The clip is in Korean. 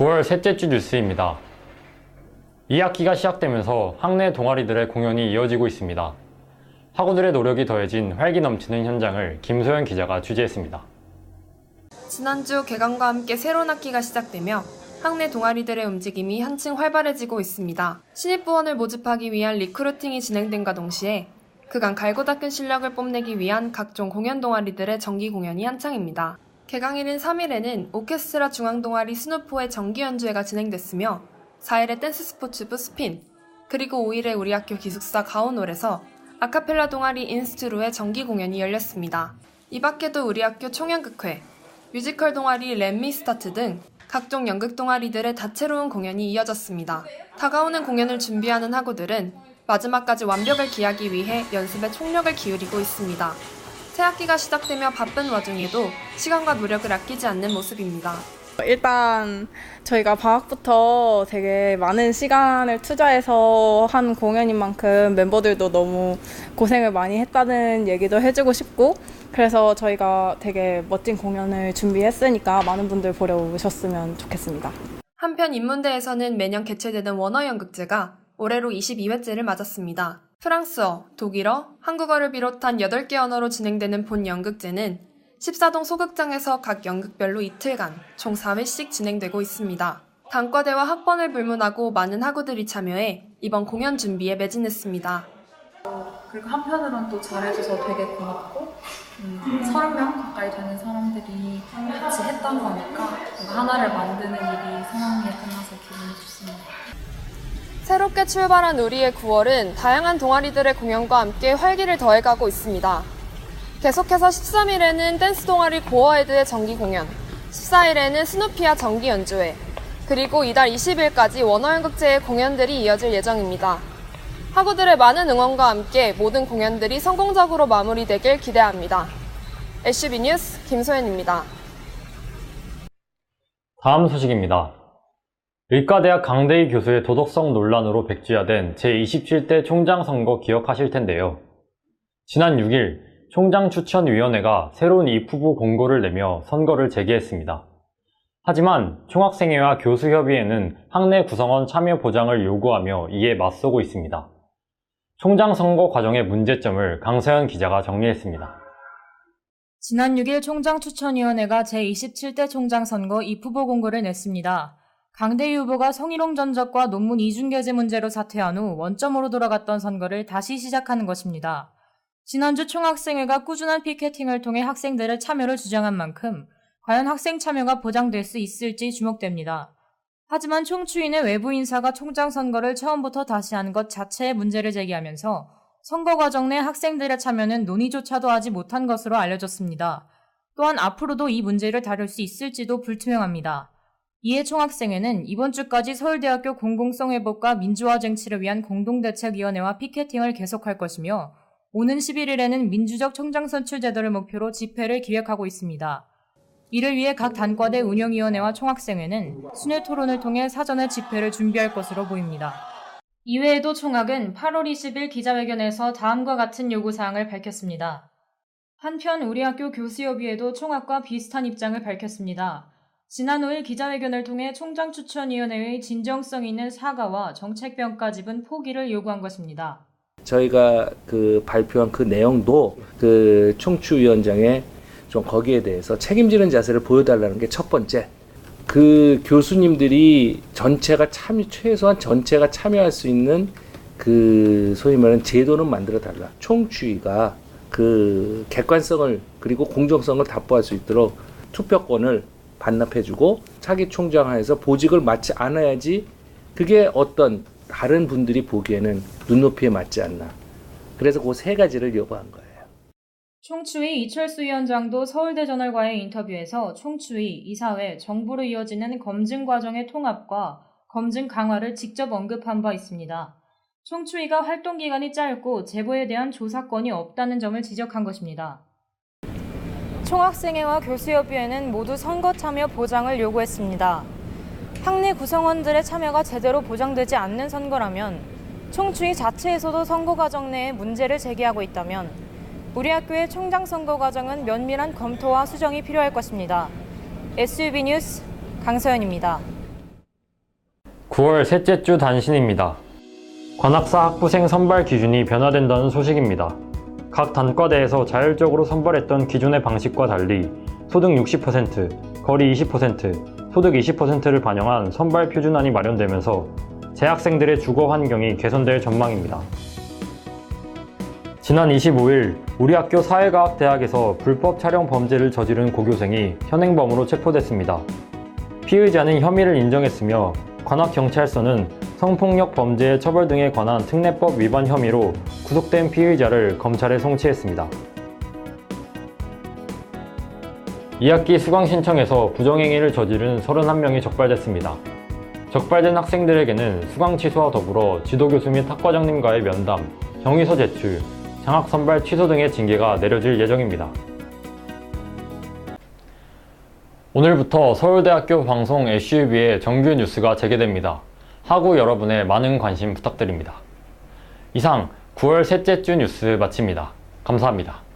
9월 셋째 주 뉴스입니다. 2학기가 시작되면서 학내 동아리들의 공연이 이어지고 있습니다. 학우들의 노력이 더해진 활기 넘치는 현장을 김소연 기자가 취재했습니다. 지난주 개강과 함께 새로운 학기가 시작되며 학내 동아리들의 움직임이 한층 활발해지고 있습니다. 신입부원을 모집하기 위한 리크루팅이 진행됨과 동시에 그간 갈고 닦은 실력을 뽐내기 위한 각종 공연 동아리들의 정기 공연이 한창입니다. 개강일인 3일에는 오케스트라 중앙동아리 스누포의 정기 연주회가 진행됐으며 4일에 댄스 스포츠부 스핀, 그리고 5일에 우리 학교 기숙사 가온홀에서 아카펠라 동아리 인스트루의 정기 공연이 열렸습니다. 이 밖에도 우리 학교 총연극회, 뮤지컬 동아리 렛미 스타트 등 각종 연극 동아리들의 다채로운 공연이 이어졌습니다. 다가오는 공연을 준비하는 학우들은 마지막까지 완벽을 기하기 위해 연습에 총력을 기울이고 있습니다. 새 학기가 시작되며 바쁜 와중에도 시간과 노력을 아끼지 않는 모습입니다. 일단 저희가 방학부터 되게 많은 시간을 투자해서 한 공연인 만큼 멤버들도 너무 고생을 많이 했다는 얘기도 해주고 싶고, 그래서 저희가 되게 멋진 공연을 준비했으니까 많은 분들 보러 오셨으면 좋겠습니다. 한편 인문대에서는 매년 개최되는 원어연극제가 올해로 22회째를 맞았습니다. 프랑스어, 독일어, 한국어를 비롯한 8개 언어로 진행되는 본 연극제는 14동 소극장에서 각 연극별로 이틀간 총 4회씩 진행되고 있습니다. 단과대와 학번을 불문하고 많은 학우들이 참여해 이번 공연 준비에 매진했습니다. 그리고 한편으로는 또 잘해줘서 되게 고맙고 30명 가까이 되는 사람들이 같이 했던 거니까 하나를 만드는 일이 성황리에 끝나서 기분이 좋습니다. 새롭게 출발한 우리의 9월은 다양한 동아리들의 공연과 함께 활기를 더해가고 있습니다. 계속해서 13일에는 댄스 동아리 고어헤드의 정기 공연, 14일에는 스누피아 정기 연주회, 그리고 이달 20일까지 원어연극제의 공연들이 이어질 예정입니다. 학우들의 많은 응원과 함께 모든 공연들이 성공적으로 마무리되길 기대합니다. SCB 뉴스 김소연입니다. 다음 소식입니다. 의과대학 강대희 교수의 도덕성 논란으로 백지화된 제27대 총장 선거 기억하실 텐데요. 지난 6일 총장 추천위원회가 새로운 입후보 공고를 내며 선거를 재개했습니다. 하지만 총학생회와 교수협의회는 학내 구성원 참여 보장을 요구하며 이에 맞서고 있습니다. 총장 선거 과정의 문제점을 강서연 기자가 정리했습니다. 지난 6일 총장추천위원회가 제27대 총장 선거 입후보 공고를 냈습니다. 강대희 후보가 성희롱 전적과 논문 이중결제 문제로 사퇴한 후 원점으로 돌아갔던 선거를 다시 시작하는 것입니다. 지난주 총학생회가 꾸준한 피켓팅을 통해 학생들의 참여를 주장한 만큼 과연 학생 참여가 보장될 수 있을지 주목됩니다. 하지만 총추위는 외부 인사가 총장 선거를 처음부터 다시 하는 것 자체에 문제를 제기하면서 선거 과정 내 학생들의 참여는 논의조차도 하지 못한 것으로 알려졌습니다. 또한 앞으로도 이 문제를 다룰 수 있을지도 불투명합니다. 이에 총학생회는 이번 주까지 서울대학교 공공성 회복과 민주화 쟁취를 위한 공동대책위원회와 피켓팅을 계속할 것이며 오는 11일에는 민주적 총장 선출 제도를 목표로 집회를 기획하고 있습니다. 이를 위해 각 단과대 운영위원회와 총학생회는 순회 토론을 통해 사전에 집회를 준비할 것으로 보입니다. 이외에도 총학은 8월 20일 기자회견에서 다음과 같은 요구사항을 밝혔습니다. 한편 우리 학교 교수협의회도 총학과 비슷한 입장을 밝혔습니다. 지난 5일 기자회견을 통해 총장추천위원회의 진정성 있는 사과와 정책평가집은 포기를 요구한 것입니다. 저희가 발표한 그 내용도 총추위원장의 좀 거기에 대해서 책임지는 자세를 보여달라는 게 첫 번째. 그 교수님들이 최소한 전체가 참여할 수 있는 소위 말하는 제도는 만들어 달라. 총추위가 객관성을 그리고 공정성을 답보할 수 있도록 투표권을 반납해주고 차기 총장 하에서 보직을 맡지 않아야지 그게 어떤 다른 분들이 보기에는 눈높이에 맞지 않나. 그래서 그 세 가지를 요구한 거예요. 총추위 이철수 위원장도 서울대저널과의 인터뷰에서 총추위, 이사회, 정부로 이어지는 검증 과정의 통합과 검증 강화를 직접 언급한 바 있습니다. 총추위가 활동 기간이 짧고 제보에 대한 조사권이 없다는 점을 지적한 것입니다. 총학생회와 교수협의회는 모두 선거 참여 보장을 요구했습니다. 학내 구성원들의 참여가 제대로 보장되지 않는 선거라면 총추위 자체에서도 선거 과정 내에 문제를 제기하고 있다면 우리 학교의 총장 선거 과정은 면밀한 검토와 수정이 필요할 것입니다. SUB 뉴스 강서연입니다. 9월 셋째 주 단신입니다. 관악사 학부생 선발 기준이 변화된다는 소식입니다. 각 단과대에서 자율적으로 선발했던 기존의 방식과 달리 소득 60%, 거리 20%, 소득 20%를 반영한 선발 표준안이 마련되면서 재학생들의 주거 환경이 개선될 전망입니다. 지난 25일 우리 학교 사회과학대학에서 불법 촬영 범죄를 저지른 고교생이 현행범으로 체포됐습니다. 피의자는 혐의를 인정했으며 관악경찰서는 성폭력 범죄 처벌 등에 관한 특례법 위반 혐의로 구속된 피의자를 검찰에 송치했습니다. 2학기 수강 신청에서 부정행위를 저지른 31명이 적발됐습니다. 적발된 학생들에게는 수강 취소와 더불어 지도교수 및 학과장님과의 면담, 경위서 제출, 장학 선발 취소 등의 징계가 내려질 예정입니다. 오늘부터 서울대학교 방송 SUB의 정규 뉴스가 재개됩니다. 학우 여러분의 많은 관심 부탁드립니다. 이상 9월 셋째 주 뉴스 마칩니다. 감사합니다.